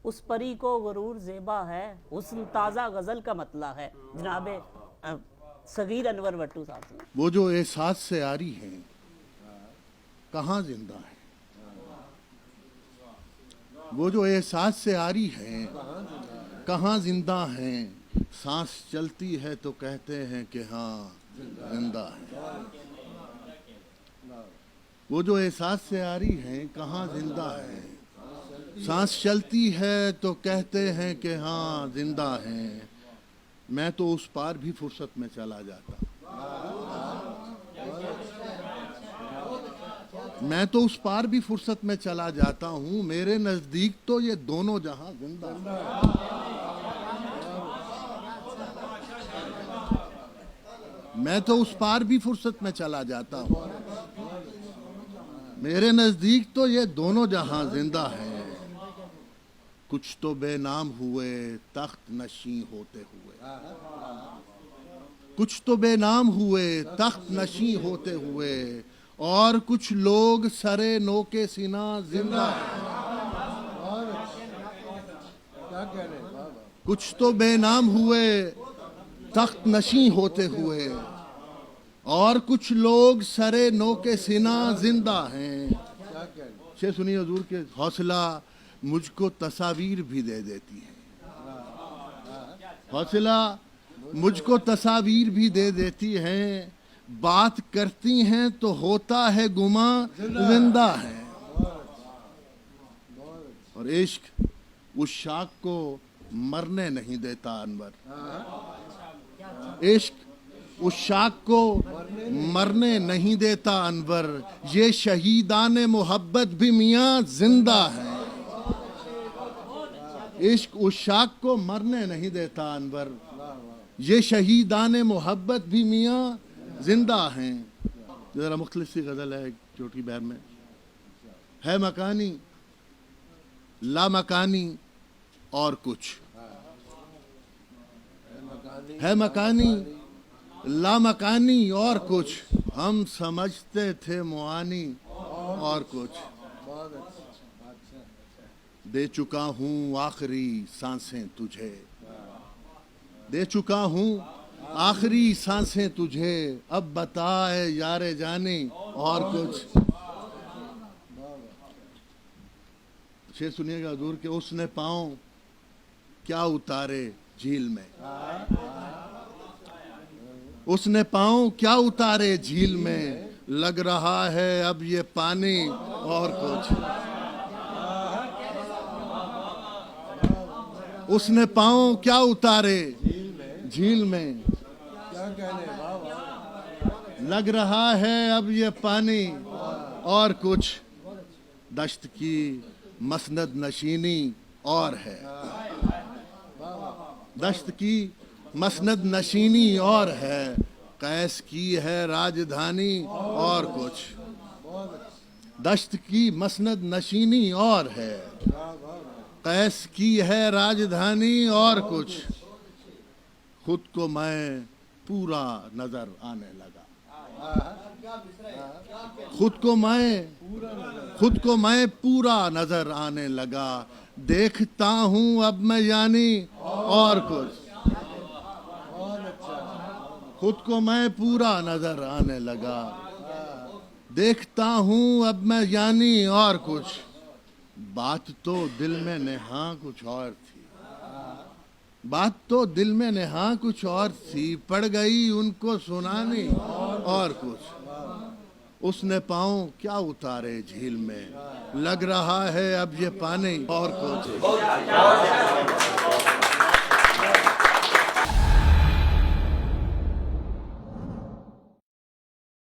उस परी को गुरूर ज़ेबा है, हुस्न ताज़ा गज़ल का मतला है। जनाब सगीर अनवर भट्टू साहब से। वो जो एहसास से आरी है कहाँ जिंदा है, वो जो एहसास से आरी है कहाँ जिंदा है। सांस चलती है तो कहते हैं कि हाँ जिंदा है। वो जो एहसास से आरी है कहाँ जिंदा है। सांस चलती है तो कहते हैं कि हाँ जिंदा है। मैं तो उस पार भी फुर्सत में चला जाता, मैं तो उस पार भी फुर्सत में चला जाता हूँ। मेरे नजदीक तो ये दोनों जहां जिंदा है। मैं तो उस पार भी फुर्सत में चला जाता हूँ। मेरे नजदीक तो ये दोनों जहां जिंदा है। कुछ तो बेनाम हुए तख्त नशी होते हुए, कुछ तो बेनाम हुए तख्त नशी होते हुए, और कुछ लोग सरे नोके सीना जिंदा है। कुछ तो बेनाम हुए तख्त नशी होते हुए, और कुछ लोग सरे नोके सीना जिंदा हैं। शेर सुनिए हुजूर के, हौसला मुझको तस्वीर भी दे देती है। हौसला मुझको तस्वीर भी दे देती हैं। बात करती हैं तो होता है गुमा जिंदा है। और इश्क उस शाख को मरने नहीं देता अनवर। इश्क उस शाख को मरने नहीं देता अनवर। ये शहीदाने मोहब्बत भी मियाँ जिंदा है। इश्क उस शाख को मरने नहीं देता अनवर। ये शहीदाने मोहब्बत भी मियाँ जिंदा हैं। जरा मुख्तलिफ सी गज़ल है छोटी बैर में। है मकानी ला मकानी और कुछ, है मकानी ला मकानी और कुछ, हम समझते थे मुआनी और कुछ। दे चुका हूँ आखिरी सांसें तुझे, दे चुका हूँ आखिरी सांसें तुझे। अब बताए यारे जाने और कुछ। शेर सुनिएगा दूर के, उसने पाँव क्या उतारे झील में, उसने पाँव क्या उतारे झील में। लग रहा है अब ये पानी और कुछ। उसने पाँव क्या उतारे झील में, लग रहा है अब ये पानी और कुछ। दश्त की मसनद नशीनी और है, दश्त की मसनद नशीनी और है। कैस की है राजधानी और कुछ। दश्त की मसनद नशीनी और है, कैस की है राजधानी और कुछ। खुद को मैं पूरा नजर आने लगा, खुद को मैं पूरा नजर आने लगा। देखता हूँ अब मैं यानी और कुछ। खुद को मैं पूरा नजर आने लगा। देखता हूँ अब मैं यानी और कुछ। बात तो दिल में नेहा कुछ और थी, बात तो दिल में नेहा कुछ और थी। पड़ गई उनको सुनानी और कुछ। उसने पाँव क्या उतारे झील में, लग रहा है अब ये पानी और कुछ।